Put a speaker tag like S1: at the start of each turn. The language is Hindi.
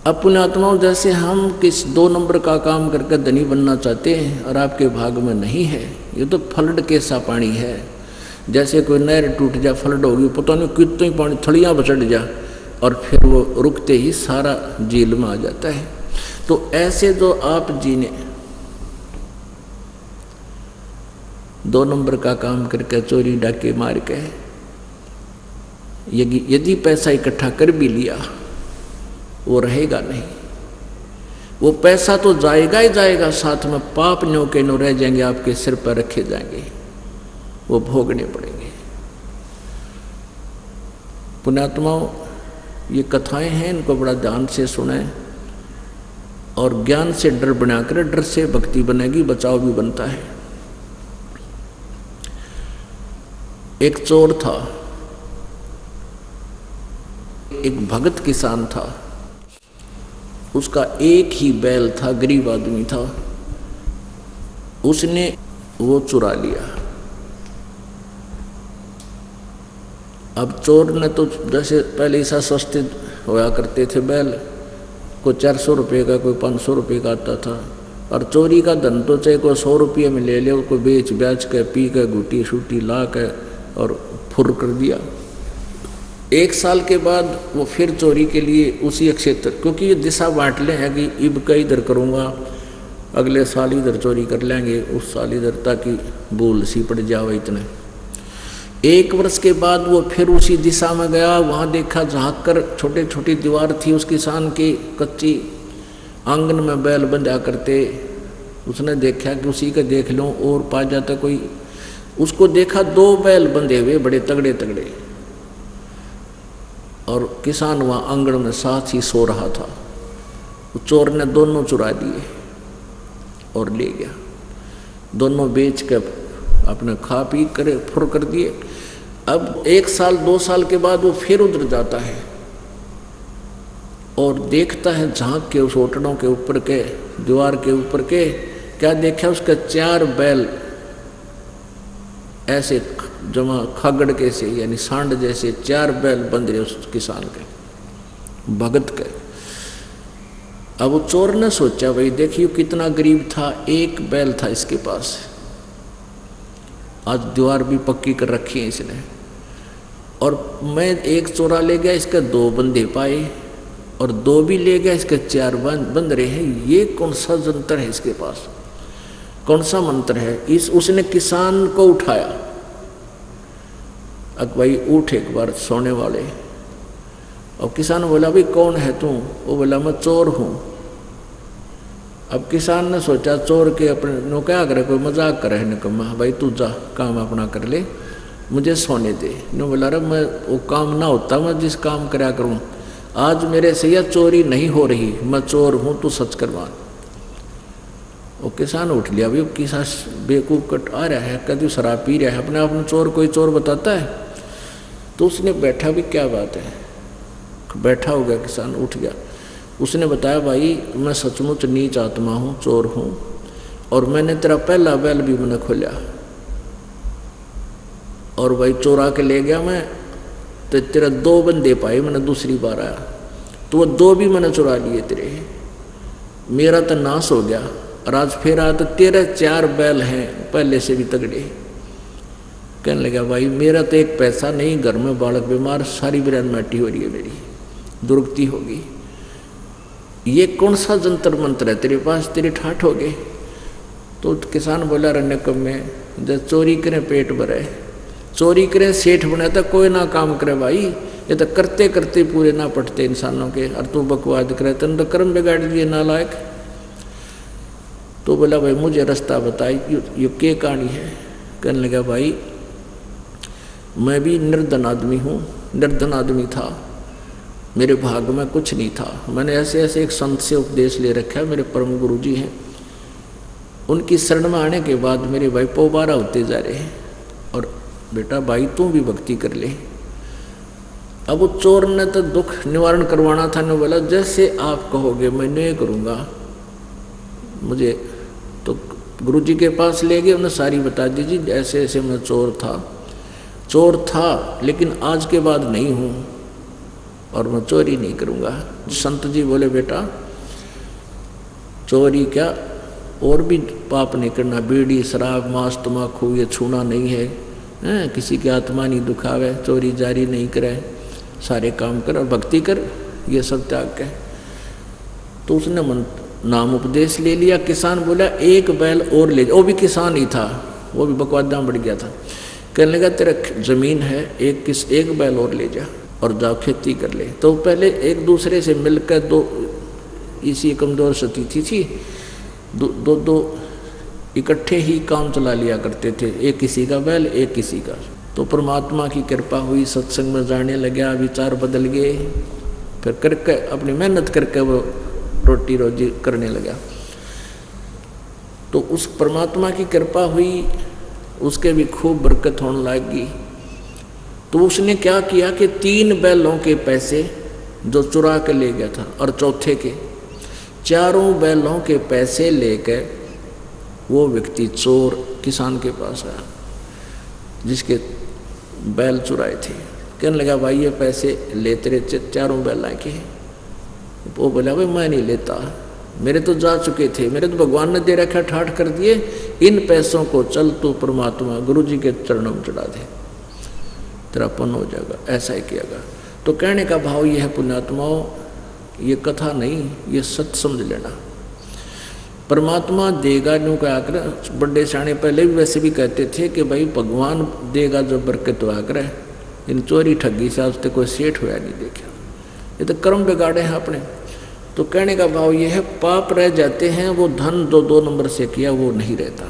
S1: अब पुण्यात्माओं, जैसे हम किस 2 नंबर का काम करके धनी बनना चाहते हैं और आपके भाग में नहीं है, ये तो फ्लड के सा पानी है। जैसे कोई नहर टूट जा, फ्लड होगी, पता नहीं कितने पानी थड़ियाँ बचट जा और फिर वो रुकते ही सारा झील में आ जाता है। तो ऐसे जो आप जीने 2 नंबर का काम करके, चोरी डाके मार के, यदि पैसा इकट्ठा कर भी लिया वो रहेगा नहीं। वो पैसा तो जाएगा ही जाएगा, साथ में पाप न्यो के नो रह जाएंगे, आपके सिर पर रखे जाएंगे, वो भोगने पड़ेंगे। पुण्यात्माओं, ये कथाएं हैं, इनको बड़ा ध्यान से सुने और ज्ञान से डर बनाकर, डर से भक्ति बनेगी, बचाव भी बनता है। एक चोर था, एक भगत किसान था, उसका एक ही बैल था, गरीब आदमी था, उसने वो चुरा लिया। अब चोर ने तो जैसे पहले ऐसा सस्ते होया करते थे बैल, कोई 400 रुपये का, कोई 500 रुपये का आता था, और चोरी का धन तो चाहे कोई 100 रुपये में ले ले, उसको बेच ब्याच के पी के घुटी शूटी ला के और फुर कर दिया। 1 साल के बाद वो फिर चोरी के लिए उसी क्षेत्र, क्योंकि ये दिशा बांट ले हैं कि इब का इधर करूँगा, अगले साल इधर चोरी कर लेंगे, उस साल इधर, ताकि भूल सी पड़ जाओ इतने। 1 वर्ष के बाद वो फिर उसी दिशा में गया, वहाँ देखा झाँक कर छोटे छोटी दीवार थी उस किसान की कच्ची, आंगन में बैल बंधा करते। उसने देखा कि उसी का देख लो और पा जाता कोई, उसको देखा 2 बैल बंधे हुए बड़े तगड़े तगड़े, और किसान वहाँ आंगन में साथ ही सो रहा था। चोर ने दोनों चुरा दिए और ले गया, दोनों बेच कर अपने खा पी कर फुर कर दिए। अब 1 साल 2 साल के बाद वो फिर उधर जाता है और देखता है झांक के उस ओटड़ों के ऊपर के, दीवार के ऊपर के, क्या देखा, उसका 4 बैल ऐसे जमा खगड़ के से, यानी सांड जैसे 4 बैल बंध रहे उस किसान के, भगत के। अब वो चोर ने सोचा, भाई देखिए कितना गरीब था, 1 बैल था इसके पास, आज दीवार भी पक्की कर रखी है इसने, और मैं 1 चोरा ले गया, इसके 2 बंधे पाए, और 2 भी ले गया, इसके 4 बंध रहे हैं। ये कौन सा जंतर है इसके पास, कौन सा मंत्र है? उसने किसान को उठाया, अब भाई उठ एक बार सोने वाले। और किसान बोला, भाई कौन है तू? वो बोला, मैं चोर हूँ। अब किसान ने सोचा चोर के अपने नो क्या करे, कोई मजाक करे निकम्मा, भाई तू जा काम अपना कर ले, मुझे सोने दे। नो बोला, अरे मैं वो काम ना होता, मैं जिस काम कराया करूँ, आज मेरे से यह चोरी नहीं हो रही, मैं चोर हूँ, तू सच करवा। वो किसान उठ लिया, भाई किसान बेवकूफ़ कट आ रहा है, कभी शराब पी रहा है, अपने आप में चोर कोई चोर बताता है? तो उसने बैठा भी, क्या बात है, बैठा हो गया किसान, उठ गया। उसने बताया, भाई मैं सचमुच नीच आत्मा हूँ, चोर हूँ, और मैंने तेरा पहला बैल भी मैंने खोला, और भाई चोरा के ले गया मैं, तो तेरा 2 बंदे पाए, मैंने दूसरी बार आया तो वो 2 भी मैंने चुरा लिए तेरे, मेरा तो नाश हो गया। और आज फिर आया तो तेरे 4 बैल हैं पहले से भी तगड़े। कहने लगा, भाई मेरा तो 1 पैसा नहीं, घर में बालक बीमार, सारी बिरान माटी हो रही है, मेरी दुर्गति होगी। ये कौन सा जंतर मंत्र है तेरे पास, तेरी ठाठ हो गए? तो किसान बोला, रन्य कम में जब चोरी करें पेट भरे, चोरी करें सेठ बने तो कोई ना काम करे भाई, ये तो करते करते पूरे ना पटते इंसानों के, और तू बकवाद करे, तुम तो कर्म बिगाड़ दिए नालायक। तो बोला, भाई मुझे रास्ता बताई, ये क्या कहानी है? कहने लगा, भाई मैं भी निर्धन आदमी हूँ, निर्धन आदमी था, मेरे भाग में कुछ नहीं था। मैंने ऐसे ऐसे एक संत से उपदेश ले रखा है, मेरे परम गुरु जी हैं, उनकी शरण में आने के बाद मेरे भाई पोबारा होते जा रहे हैं, और बेटा भाई तू भी भक्ति कर ले। अब वो चोर ने तो दुख निवारण करवाना था, ने बोला जैसे आप कहोगे मैं नहीं करूँगा। मुझे तो गुरु जी के पास ले गए, उन्हें सारी बता दीजिए, ऐसे ऐसे मैं चोर था लेकिन आज के बाद नहीं हूँ, और मैं चोरी नहीं करूँगा। संत जी बोले बेटा चोरी क्या और भी पाप नहीं करना, बीड़ी शराब मांस तम्बाकू ये छूना नहीं है, किसी की आत्मा नहीं दुखावे, चोरी जारी नहीं करे, सारे काम कर और भक्ति कर, ये सब त्याग के। तो उसने नाम उपदेश ले लिया। किसान बोला एक बैल और ले जा, वो भी किसान ही था, वो भी बकवादा बढ़ गया था। कहने लगा तेरा जमीन है, एक बैल और ले जा और जाओ खेती कर ले। तो पहले एक दूसरे से मिलकर दो इसी कमजोर स्थिति थी, दो इकट्ठे ही काम चला लिया करते थे, एक किसी का बैल एक किसी का। तो परमात्मा की कृपा हुई, सत्संग में जाने लगा, विचार बदल गए, फिर करके अपनी मेहनत करके वो रोटी रोजी करने लगा। तो उस परमात्मा की कृपा हुई, उसके भी खूब बरकत होने लगी। तो उसने क्या किया कि 3 बैलों के पैसे जो चुरा के ले गया था और चौथे के 4 बैलों के पैसे लेकर वो व्यक्ति चोर किसान के पास आया जिसके बैल चुराए थे। कहने लगा भाई ये पैसे ले तेरे 4 बैल के। वो बोला भाई मैं नहीं लेता, मेरे तो जा चुके थे, मेरे तो भगवान ने दे रखा, ठाठ कर दिए, इन पैसों को चल तू परमात्मा गुरु जी के चरणों में चढ़ा दे, तेरा पुण्य हो जाएगा। ऐसा ही कियागा। तो कहने का भाव यह है पुण्यात्माओं, ये कथा नहीं, ये सच समझ लेना। परमात्मा देगा यूँ कहा कर, बड़े सियाणे पहले भी वैसे भी कहते थे कि भाई भगवान देगा जो बरकत हुआ करे, इन चोरी ठगी से आज तक कोई सेठ होया नहीं देखा, ये तो कर्म बिगाड़े हैं अपने। तो कहने का भाव ये है पाप रह जाते हैं, वो धन जो 2 नंबर से किया वो नहीं रहता।